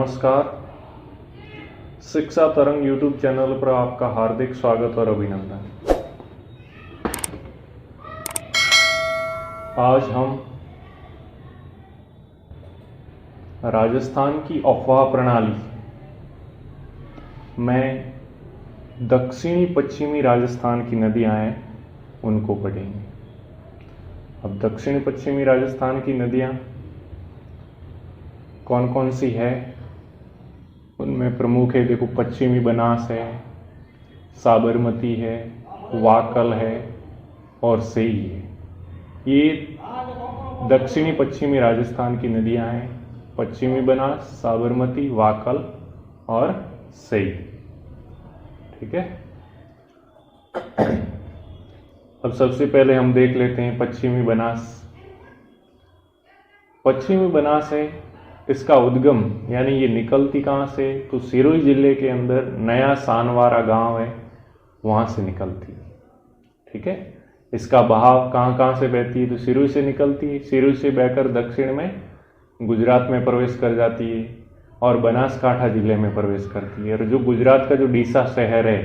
नमस्कार। शिक्षा तरंग यूट्यूब चैनल पर आपका हार्दिक स्वागत और अभिनंदन। आज हम राजस्थान की अफवाह प्रणाली में दक्षिणी पश्चिमी राजस्थान की नदियां हैं उनको पढ़ेंगे। अब दक्षिण पश्चिमी राजस्थान की नदियां कौन कौन सी है, उनमें प्रमुख है, देखो पश्चिमी बनास है, साबरमती है, वाकल है और सेई है। ये दक्षिणी पश्चिमी राजस्थान की नदियां हैं, पश्चिमी बनास, साबरमती, वाकल और सेई। ठीक है। अब सबसे पहले हम देख लेते हैं पश्चिमी बनास। पश्चिमी बनास है, इसका उद्गम यानी ये निकलती कहाँ से, तो सिरोही जिले के अंदर नया सानवारा गांव है, वहां से निकलती है। ठीक है। इसका बहाव कहाँ कहाँ से बहती है, तो सिरोही से निकलती है, सिरोही से बहकर दक्षिण में गुजरात में प्रवेश कर जाती है और बनासकांठा जिले में प्रवेश करती है। और जो गुजरात का जो डीसा शहर है,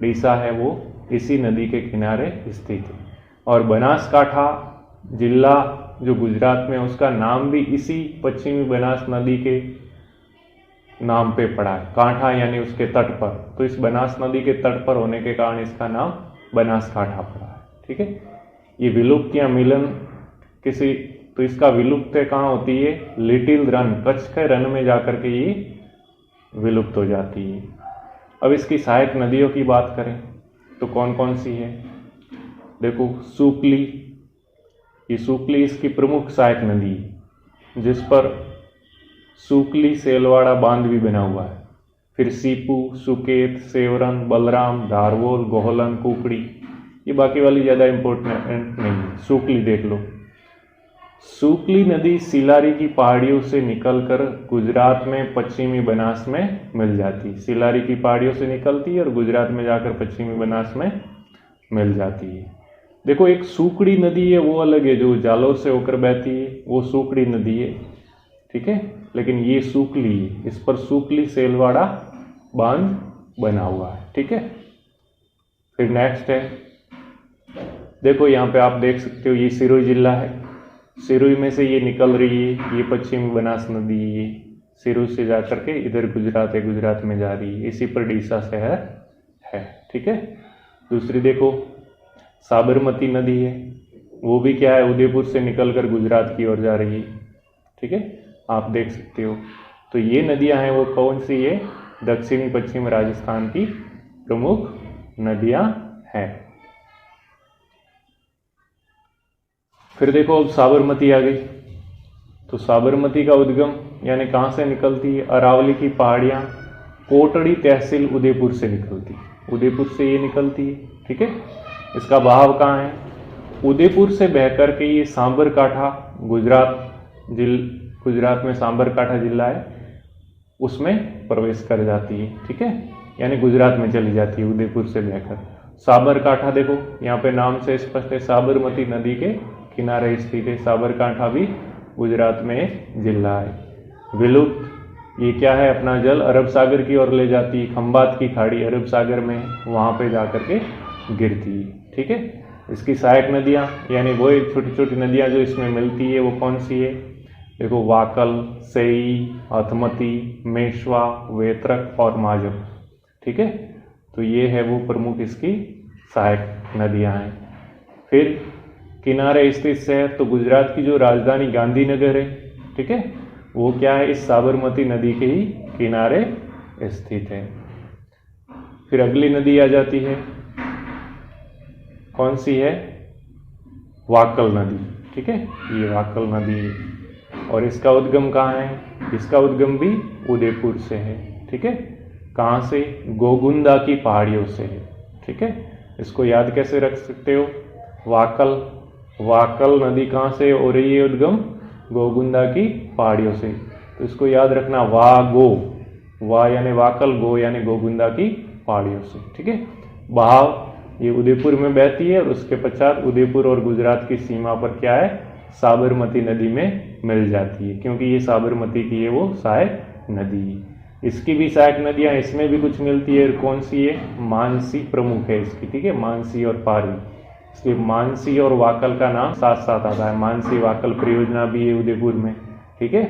डीसा है, वो इसी नदी के किनारे स्थित है। और बनासकांठा जिला जो गुजरात में, उसका नाम भी इसी पश्चिमी बनास नदी के नाम पे पड़ा है, कांठा यानी उसके तट पर। तो इस बनास नदी के तट पर होने के कारण इसका नाम बनासकांठा पड़ा है। ठीक है। ये विलुप्त या मिलन किसी, तो इसका विलुप्त कहाँ होती है, लिटिल रन, कच्छ के रन में जाकर के ये विलुप्त हो जाती है। अब इसकी सहायक नदियों की बात करें तो कौन कौन सी है, देखो सूपली, ये सूपली इसकी प्रमुख सहायक नदी है, जिस पर सूपली सेलवाड़ा बांध भी बना हुआ है। फिर सीपू, सुकेत, सेवरन, बलराम, धारवोल, गोहलन, कुकड़ी, ये बाकी वाली ज़्यादा इम्पोर्टेंट नहीं है। सूपली देख लो। सूपली नदी सिलारी की पहाड़ियों से निकलकर गुजरात में पश्चिमी बनास में मिल जाती है। सिलारी की पहाड़ियों से निकलती है और गुजरात में जाकर पश्चिमी बनास में मिल जाती है। देखो एक सूकड़ी नदी है, वो अलग है, जो जालोर से होकर बहती है, वो सूकड़ी नदी है। ठीक है। लेकिन ये सूकली है, इस पर सूकली सेलवाड़ा बांध बना हुआ है। ठीक है। फिर नेक्स्ट है, देखो यहाँ पे आप देख सकते हो, ये सिरोही जिला है, सिरोही में से ये निकल रही है, ये पश्चिमी बनास नदी, ये सिरोही से जाकर के इधर गुजरात है, गुजरात में जा रही है, इसी पर डीसा शहर है। ठीक है। दूसरी देखो साबरमती नदी है, वो भी क्या है, उदयपुर से निकलकर गुजरात की ओर जा रही है। ठीक है, आप देख सकते हो। तो ये नदियां हैं वो कौन सी है, दक्षिणी पश्चिम राजस्थान की प्रमुख नदियां हैं। फिर देखो अब साबरमती आ गई। तो साबरमती का उद्गम यानी कहाँ से निकलती है, अरावली की पहाड़ियाँ, कोटड़ी तहसील उदयपुर से निकलती है, उदयपुर से ये निकलती है। ठीक है। इसका बहाव कहाँ है, उदयपुर से बहकर के ये सांबरकाठा, गुजरात में सांबरकाठा जिला है, उसमें प्रवेश कर जाती है। ठीक है। यानी गुजरात में चली जाती है उदयपुर से बहकर। सांबरकाठा देखो यहाँ पे नाम से स्पष्ट है, साबरमती नदी के किनारे स्थित है। सांबरकाठा भी गुजरात में एक जिला है। विलुप्त, ये क्या है, अपना जल अरब सागर की ओर ले जाती है, खंबात की खाड़ी अरब सागर में है, वहाँ पे जाकर के गिरती है। ठीक है। इसकी सहायक नदियाँ यानी वो छोटी छोटी नदियाँ जो इसमें मिलती है वो कौन सी है, देखो वाकल, सेई, हथमती, मेशवा, वेत्रक और माजब। ठीक है। तो ये है वो प्रमुख इसकी सहायक नदियाँ हैं। फिर किनारे स्थित शहर, तो गुजरात की जो राजधानी गांधीनगर है, ठीक है, वो क्या है, इस साबरमती नदी के ही किनारे स्थित है। फिर अगली नदी आ जाती है, कौन सी है, वाकल नदी। ठीक है, ये वाकल नदी है और इसका उद्गम कहाँ है, इसका उद्गम भी उदयपुर से है। ठीक है। कहाँ से, गोगुंदा की पहाड़ियों से है। ठीक है। इसको याद कैसे रख सकते हो, वाकल नदी कहाँ से हो रही है उद्गम, गोगुंदा की पहाड़ियों से। तो इसको याद रखना, वा यानी वाकल, गो यानी गोगुंदा की पहाड़ियों से। ठीक है। बहाव ये उदयपुर में बहती है और उसके पश्चात उदयपुर और गुजरात की सीमा पर क्या है, साबरमती नदी में मिल जाती है, क्योंकि ये साबरमती की है वो सहायक नदी। इसकी भी सहायक नदियां इसमें भी कुछ मिलती है। कौन सी है? मानसी प्रमुख है इसकी, ठीक है, मानसी और पारी। इसलिए मानसी और वाकल का नाम साथ साथ आता है। मानसी वाकल परियोजना भी है उदयपुर में, ठीक है।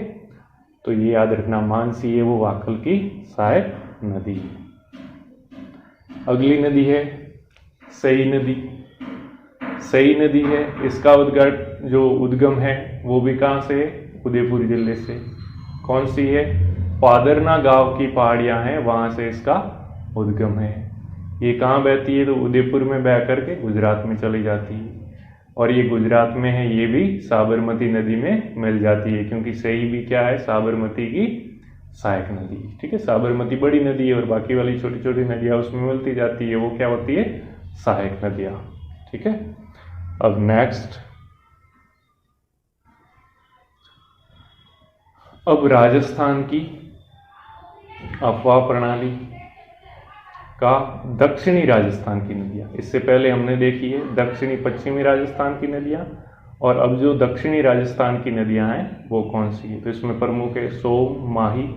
तो ये याद रखना, मानसी है वो वाकल की सहायक नदी। अगली नदी है सई नदी। सई नदी है, इसका उद्गम है वो भी कहाँ से है? उदयपुर जिले से। कौन सी है? पादरना गांव की पहाड़ियां हैं, वहां से इसका उद्गम है। ये कहाँ बहती है? तो उदयपुर में बह करके गुजरात में चली जाती है। और ये गुजरात में है, ये भी साबरमती नदी में मिल जाती है, क्योंकि सही भी क्या है? साबरमती की सहायक नदी, ठीक है। साबरमती बड़ी नदी है और बाकी वाली छोटी छोटी नदियां उसमें मिलती जाती है, वो क्या होती है? सहायक नदियां, ठीक है। अब नेक्स्ट, अब राजस्थान की अफवाह प्रणाली का दक्षिणी राजस्थान की नदियां। इससे पहले हमने देखी है दक्षिणी पश्चिमी राजस्थान की नदियां, और अब जो दक्षिणी राजस्थान की नदियां हैं वो कौन सी है? तो इसमें प्रमुख है सोम, माही,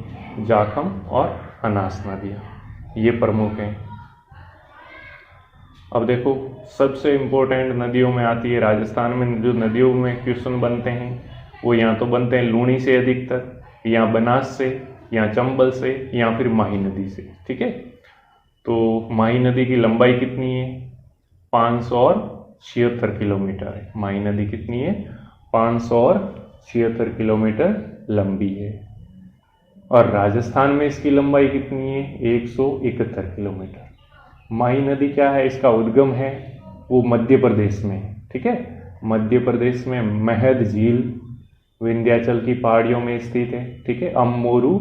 जाखम और हनास नदियां, ये प्रमुख हैं। अब देखो, सबसे इम्पोर्टेंट नदियों में आती है राजस्थान में। जो नदियों में क्वेश्चन बनते हैं वो या तो बनते हैं लूणी से अधिकतर, या बनास से, या चंबल से, या फिर माही नदी से, ठीक है। तो माही नदी की लंबाई कितनी है? 576 किलोमीटर है। माही नदी कितनी है? 576 किलोमीटर लंबी है। और राजस्थान में इसकी लंबाई कितनी है? 171 किलोमीटर। माही नदी क्या है? इसका उद्गम है वो मध्य प्रदेश में, ठीक है। मध्य प्रदेश में महद झील विंध्याचल की पहाड़ियों में स्थित है, ठीक है। अममोरू,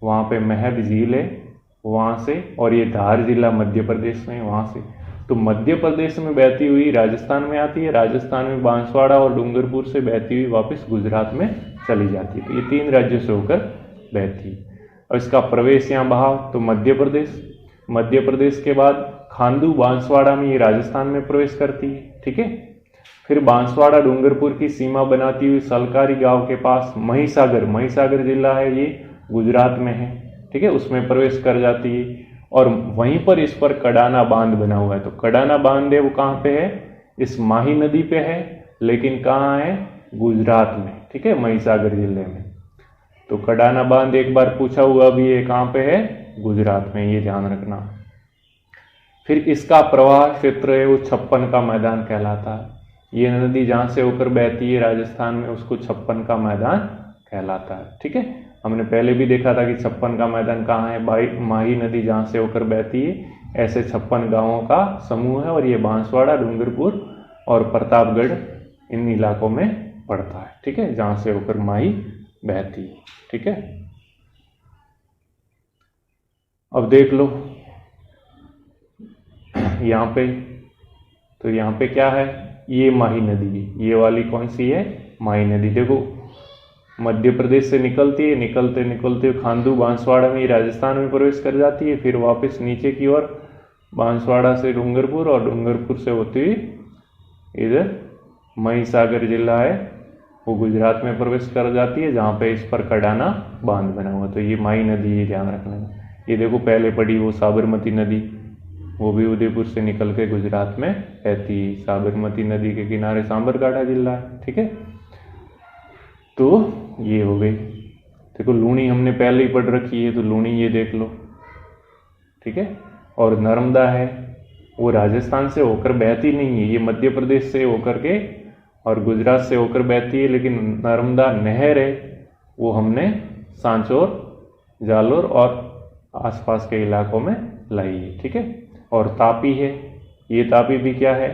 वहाँ पे महद झील है वहाँ से, और ये धार जिला मध्य प्रदेश में है वहाँ से। तो मध्य प्रदेश में बहती हुई राजस्थान में आती है, राजस्थान में बांसवाड़ा और डूंगरपुर से बहती हुई वापस गुजरात में चली जाती है। तो ये 3 राज्यों से होकर बहती है। और इसका प्रवेश यहाँ बहाव तो मध्य प्रदेश के बाद खांडू बांसवाड़ा में ये राजस्थान में प्रवेश करती है, ठीक है। फिर बांसवाड़ा डूंगरपुर की सीमा बनाती हुई सलकारी गांव के पास महिसागर जिला है, ये गुजरात में है, ठीक है, उसमें प्रवेश कर जाती है। और वहीं पर इस पर कडाना बांध बना हुआ है। तो कडाना बांध है वो कहाँ पे है? इस माही नदी पे है, लेकिन कहाँ है? गुजरात में, ठीक है, महिसागर जिले में। तो कडाना बांध एक बार पूछा हुआ भी है, कहाँ पे है? गुजरात में, ये ध्यान रखना। फिर इसका प्रवाह क्षेत्र है वो 56 का मैदान कहलाता है। ये नदी जहाँ से होकर बहती है राजस्थान में, उसको 56 का मैदान कहलाता है, ठीक है। हमने पहले भी देखा था कि 56 का मैदान कहाँ है? माही नदी जहाँ से होकर बहती है, ऐसे 56 गांवों का समूह है, और ये बांसवाड़ा, डूंगरपुर और प्रतापगढ़ इन इलाकों में पड़ता है, ठीक है, जहाँ से होकर माही बहती है, ठीक है। अब देख लो यहाँ पे, तो यहाँ पे क्या है? ये माही नदी है। ये वाली कौन सी है? माही नदी। देखो, मध्य प्रदेश से निकलती है, निकलते खांडू बांसवाड़ा में राजस्थान में प्रवेश कर जाती है, फिर वापस नीचे की ओर बांसवाड़ा से डूंगरपुर, और डूंगरपुर से होती हुई इधर महिसागर जिला है वो गुजरात में प्रवेश कर जाती है, जहाँ पे इस पर कडाना बांध बना हुआ। तो ये माही नदी, ये ध्यान रखना। ये देखो पहले पड़ी वो साबरमती नदी, वो भी उदयपुर से निकल के गुजरात में बहती है। साबरमती नदी के किनारे सांबरकाठा जिला है, ठीक है। तो ये हो गई। देखो लूणी हमने पहले ही पढ़ रखी है, तो लूणी ये देख लो, ठीक है। और नर्मदा है वो राजस्थान से होकर बहती नहीं है, ये मध्य प्रदेश से होकर के और गुजरात से होकर बहती है। लेकिन नर्मदा नहर है वो हमने सांचौर, जालोर और आसपास के इलाकों में लाई है, ठीक है। और तापी है, ये तापी भी क्या है?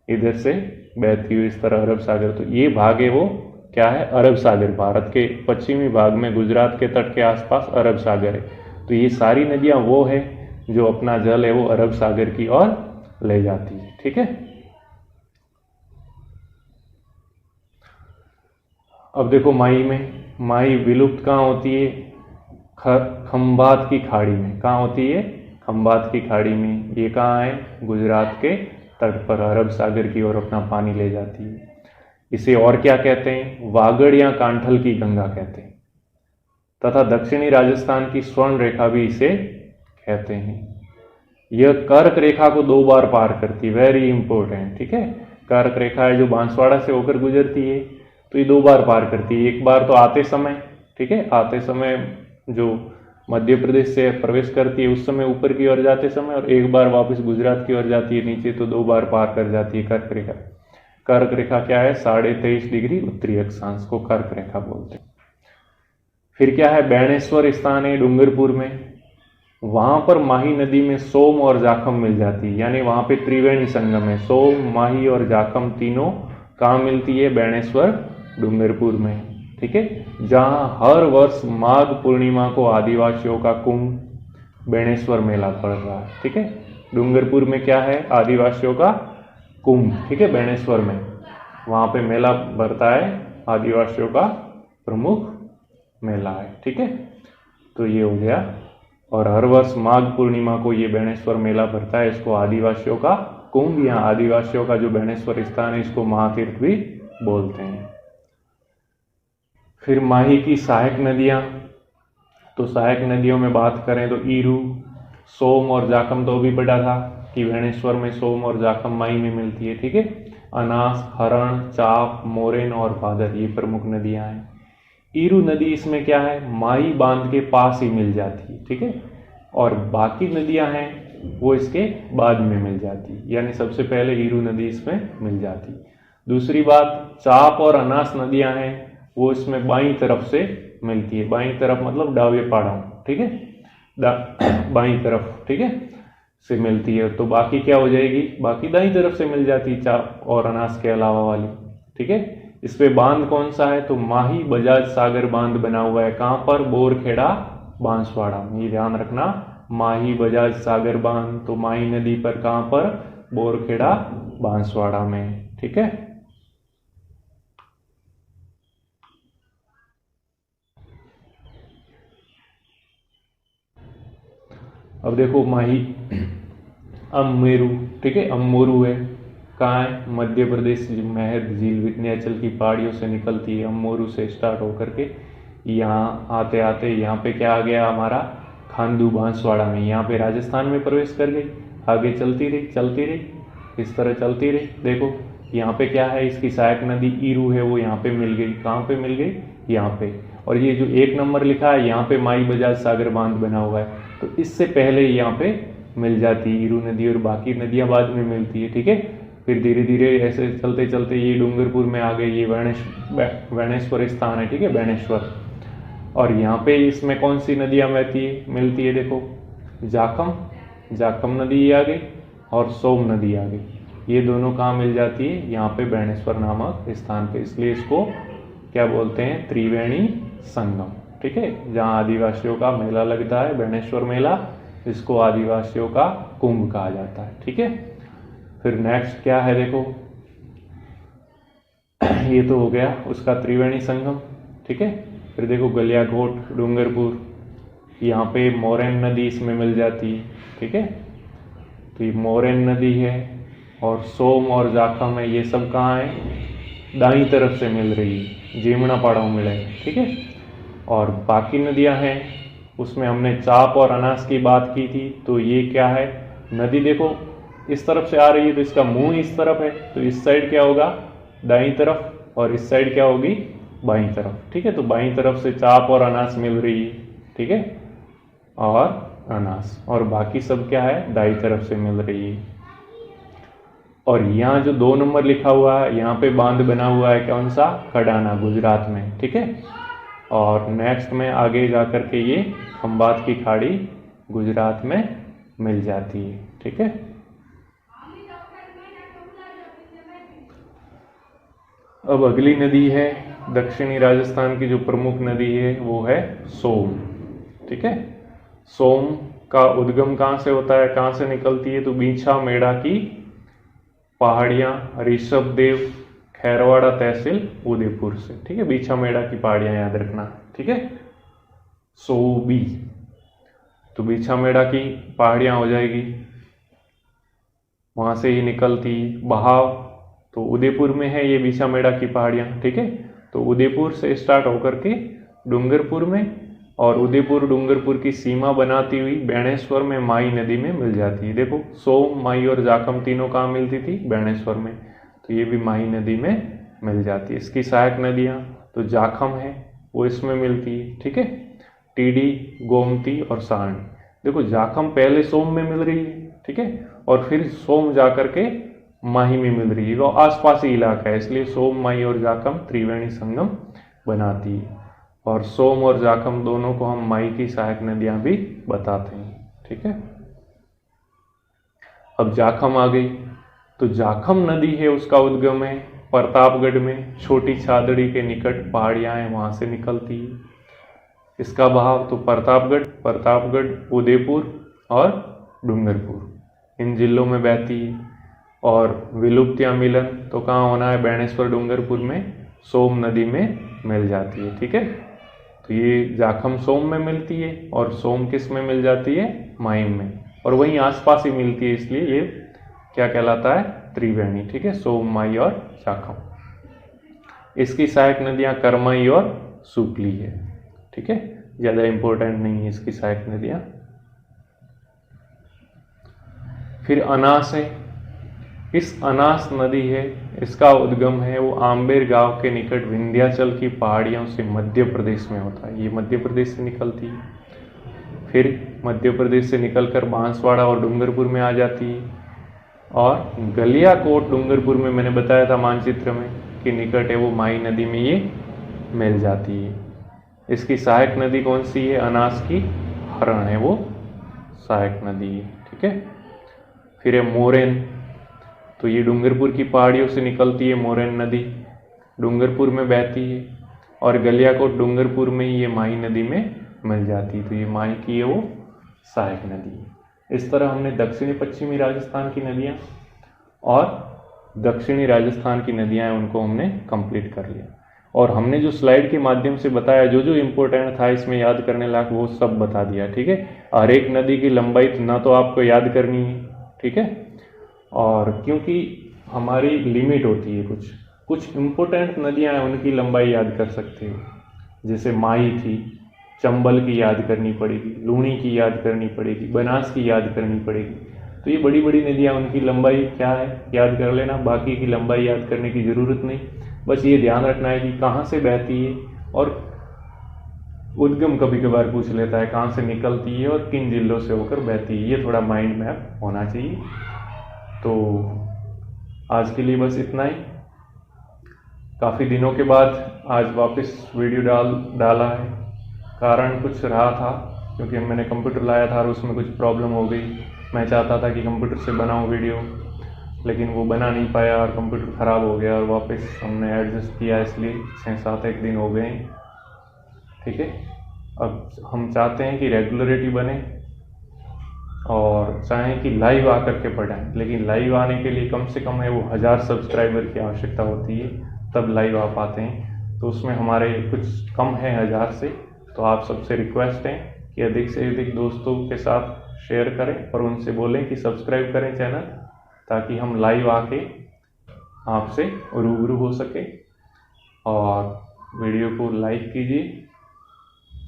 इधर से बहती हुई इस तरह अरब सागर। तो ये भाग है वो क्या है? अरब सागर। भारत के पश्चिमी भाग में गुजरात के तट के आसपास अरब सागर है। तो ये सारी नदियां वो है जो अपना जल है वो अरब सागर की ओर ले जाती है, ठीक है। अब देखो माही विलुप्त कहाँ होती है? खंभात की खाड़ी में। कहाँ होती है? खंभात की खाड़ी में। ये कहाँ है? गुजरात के तट पर अरब सागर की ओर अपना पानी ले जाती है। इसे और क्या कहते हैं? वागड़ या कांठल की गंगा कहते हैं। तथा दक्षिणी राजस्थान की स्वर्ण रेखा भी इसे कहते हैं। यह कर्क रेखा को 2 बार पार करती है, वेरी इंपॉर्टेंट, ठीक है। कर्क रेखा है जो बांसवाड़ा से होकर गुजरती है, तो ये 2 बार पार करती है। एक बार तो आते समय, ठीक है, आते समय जो मध्य प्रदेश से प्रवेश करती है उस समय ऊपर की ओर जाते समय, और एक बार वापस गुजरात की ओर जाती है नीचे, तो 2 बार पार कर जाती है कर्क रेखा। कर्क रेखा क्या है? 23.5 डिग्री उत्तरी अक्षांश को कर्क रेखा बोलते हैं। फिर क्या है? बेणेश्वर स्थान है डूंगरपुर में, वहां पर माही नदी में सोम और जाखम मिल जाती है, यानी वहां पे त्रिवेणी संगम है। सोम, माही और जाखम तीनों कहाँ मिलती है? बेणेश्वर डूंगरपुर में, ठीक है। जहां हर वर्ष माघ पूर्णिमा को आदिवासियों का कुंभ बेणेश्वर मेला पड़ रहा है, ठीक है। डूंगरपुर में क्या है? आदिवासियों का कुंभ, ठीक है, बेणेश्वर में वहां पे मेला भरता है, आदिवासियों का प्रमुख मेला है, ठीक है। तो ये हो गया। और हर वर्ष माघ पूर्णिमा को ये बेणेश्वर मेला भरता है, इसको आदिवासियों का कुंभ या आदिवासियों का जो बेणेश्वर स्थान है इसको महातीर्थ भी बोलते हैं। फिर माही की सहायक नदियां, तो सहायक नदियों में बात करें तो ईरू, सोम और जाखम तो भी पढ़ा था कि बेणेश्वर में सोम और जाखम माही में मिलती है, ठीक है। अनास, हरण, चाप, मोरेन और भादर ये प्रमुख नदियां हैं। ईरू नदी इसमें क्या है? माही बांध के पास ही मिल जाती है, ठीक है। और बाकी नदियां हैं वो इसके बाद में मिल जाती है, यानी सबसे पहले ईरू नदी इसमें मिल जाती। दूसरी बात, चाप और अनास नदियां हैं वो इसमें बाईं तरफ से मिलती है। बाईं तरफ मतलब डावे पाड़ा, ठीक है, बाईं तरफ, ठीक है, से मिलती है। तो बाकी क्या हो जाएगी? बाकी दाईं तरफ से मिल जाती है, चाप और अनास के अलावा वाली, ठीक है। इस पे बांध कौन सा है? तो माही बजाज सागर बांध बना हुआ है। कहां पर? बोरखेड़ा बांसवाड़ा में, ये ध्यान रखना। माही बजाज सागर बांध तो माही नदी पर, कहां पर? बोरखेड़ा बांसवाड़ा में, ठीक है। अब देखो माही अममेरु, ठीक है, अममोरू है, कहाँ है? मध्य प्रदेश, महद झील विंध्याचल की पहाड़ियों से निकलती है, अममोरू से स्टार्ट होकर के यहाँ आते आते यहाँ पे क्या आ गया हमारा? खांडू बांसवाड़ा में, यहाँ पे राजस्थान में प्रवेश कर गई। आगे चलती रही, इस तरह चलती रही। देखो यहाँ पे क्या है? इसकी सहायक नदी ईरू है, वो यहाँ पे मिल गई। कहाँ पे मिल गई? यहाँ पे। और ये जो 1 नंबर लिखा है यहाँ पे माई बजाज सागर बांध बना हुआ है, तो इससे पहले यहाँ पे मिल जाती है ईरू नदी, और बाकी नदियां बाद में मिलती है, ठीक है। फिर धीरे धीरे ऐसे चलते चलते ये डूंगरपुर में आ गई, ये बेणेश्वर स्थान है, ठीक है, बेणेश्वर। और यहाँ पे इसमें कौन सी नदियां मिलती है? देखो जाखम नदी आ गई और सोम नदी आ गई, ये दोनों कहाँ मिल जाती है? यहाँ पे बेणेश्वर नामक स्थान पे। इसलिए इसको क्या बोलते हैं? त्रिवेणी संगम, ठीक है। जहाँ आदिवासियों का मेला लगता है, बेणेश्वर मेला, इसको आदिवासियों का कुंभ कहा जाता है, ठीक है। फिर नेक्स्ट क्या है? देखो ये तो हो गया उसका त्रिवेणी संगम, ठीक है। फिर देखो गलियाकोट डूंगरपुर, यहाँ पे मोरेन नदी इसमें मिल जाती है, ठीक है। तो ये मोरेन नदी है, और सोम और जाखम है, ये सब कहाँ है? दाईं तरफ से मिल रही है, जीमना पड़ाव मिले, ठीक है। और बाकी नदियां हैं उसमें हमने चाप और अनास की बात की थी, तो ये क्या है? नदी देखो इस तरफ से आ रही है, तो इसका मुंह इस तरफ है, तो इस साइड क्या होगा? दाईं तरफ, और इस साइड क्या होगी? बाईं तरफ, ठीक है। तो बाईं तरफ से चाप और अनास मिल रही है, ठीक है, और अनास, और बाकी सब क्या है? दाईं तरफ से मिल रही है। और यहाँ जो 2 नंबर लिखा हुआ है, यहाँ पे बांध बना हुआ है, कौन सा? कडाना, गुजरात में, ठीक है। और नेक्स्ट में आगे जाकर के ये खंबात की खाड़ी गुजरात में मिल जाती है, ठीक है। अब अगली नदी है दक्षिणी राजस्थान की जो प्रमुख नदी है वो है सोम, ठीक है। सोम का उद्गम कहाँ से होता है, कहाँ से निकलती है? तो बीछा मेढ़ा की पहाड़ियाँ, ऋषभदेव, खैरवाड़ा तहसील, उदयपुर से, ठीक है। बीछा मेढ़ा की पहाड़ियाँ याद रखना, ठीक है। सोबी, तो बीछा मेढ़ा की पहाड़ियाँ हो जाएगी, वहाँ से ही निकलती। बहाव, तो उदयपुर में है ये बीछा मेढ़ा की पहाड़ियाँ, ठीक है। तो उदयपुर से स्टार्ट होकर के डूंगरपुर में और उदयपुर डूंगरपुर की सीमा बनाती हुई बेणेश्वर में माई नदी में मिल जाती है। देखो सोम, माई और जाखम तीनों कहाँ मिलती थी? बेणेश्वर में। तो ये भी माई नदी में मिल जाती है। इसकी सहायक नदियाँ तो जाखम है, वो इसमें मिलती है, ठीक है। टीडी, गोमती और सारणी। देखो जाखम पहले सोम में मिल रही है, ठीक है, और फिर सोम जा करके माही में मिल रही है। वो आसपास ही इलाका है, इसलिए सोम, माही और जाखम त्रिवेणी संगम बनाती है। और सोम और जाखम दोनों को हम माई की सहायक नदियां भी बताते हैं, ठीक है। अब जाखम आ गई, तो जाखम नदी है, उसका उद्गम है प्रतापगढ़ में, छोटी छादड़ी के निकट पहाड़ियां हैं, वहां से निकलती है। इसका बहाव तो प्रतापगढ़, उदयपुर और डूंगरपुर इन जिलों में बहती है। और विलुप्त या मिलन तो कहाँ होना है? बेणेश्वर डूंगरपुर में सोम नदी में मिल जाती है, ठीक है। तो ये जाखम सोम में मिलती है और सोम किस में मिल जाती है? माइम में, और वहीं आसपास ही मिलती है, इसलिए ये क्या कहलाता है? त्रिवेणी, ठीक है, सोम, माई और जाखम। इसकी सहायक नदियां करमई और सुपली है, ठीक है, ज्यादा इंपॉर्टेंट नहीं है इसकी सहायक नदियां। फिर अनास है, इस अनास नदी है, इसका उद्गम है वो आम्बेर गांव के निकट विंध्याचल की पहाड़ियों से मध्य प्रदेश में होता है। ये मध्य प्रदेश से निकलती है, फिर मध्य प्रदेश से निकलकर बांसवाड़ा और डूंगरपुर में आ जाती है। और गलियाकोट डूंगरपुर में मैंने बताया था मानचित्र में कि निकट है, वो माई नदी में ये मिल जाती है। इसकी सहायक नदी कौन सी है? अनास की हरण है वो सहायक नदी है, ठीक है। फिर है मोरेन, तो ये डूंगरपुर की पहाड़ियों से निकलती है मोरेन नदी, डूंगरपुर में बहती है। और गलियाकोट डूंगरपुर में ही ये माही नदी में मिल जाती है, तो ये माही की है वो सहायक नदी है। इस तरह हमने दक्षिणी पश्चिमी राजस्थान की नदियाँ और दक्षिणी राजस्थान की नदियाँ हैं उनको हमने कंप्लीट कर लिया। और हमने जो स्लाइड के माध्यम से बताया, जो जो इम्पोर्टेंट था इसमें याद करने लायक, वो सब बता दिया, ठीक है। हर एक नदी की लंबाई ना तो आपको याद करनी है, ठीक है, और क्योंकि हमारी लिमिट होती है, कुछ इम्पोर्टेंट नदियाँ हैं उनकी लंबाई याद कर सकते हो। जैसे माही थी, चंबल की याद करनी पड़ेगी, लूणी की याद करनी पड़ेगी, बनास की याद करनी पड़ेगी। तो ये बड़ी बड़ी नदियाँ, उनकी लंबाई क्या है याद कर लेना, बाकी की लंबाई याद करने की ज़रूरत नहीं। बस ये ध्यान रखना है कि कहाँ से बहती है, और उद्गम कभी कभार पूछ लेता है कहाँ से निकलती है और किन जिलों से होकर बहती है, ये थोड़ा माइंड मैप होना चाहिए। तो आज के लिए बस इतना ही। काफ़ी दिनों के बाद आज वापस वीडियो डाला है। कारण कुछ रहा था, क्योंकि मैंने कंप्यूटर लाया था और उसमें कुछ प्रॉब्लम हो गई। मैं चाहता था कि कंप्यूटर से बनाऊं वीडियो, लेकिन वो बना नहीं पाया और कंप्यूटर ख़राब हो गया और वापस हमने एडजस्ट किया, इसलिए 6-7 दिन हो गए, ठीक है। अब हम चाहते हैं कि रेगुलरिटी बने और चाहें कि लाइव आकर के पढ़ाएं, लेकिन लाइव आने के लिए कम से कम है वो 1000 सब्सक्राइबर की आवश्यकता होती है, तब लाइव आ पाते हैं। तो उसमें हमारे कुछ कम है 1000 से। तो आप सबसे रिक्वेस्ट है कि अधिक से अधिक दोस्तों के साथ शेयर करें और उनसे बोलें कि सब्सक्राइब करें चैनल, ताकि हम लाइव आके आपसे रूबरू हो सके। और वीडियो को लाइक कीजिए।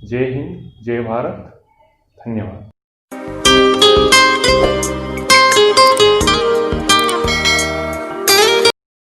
जय हिंद, जय भारत, धन्यवाद।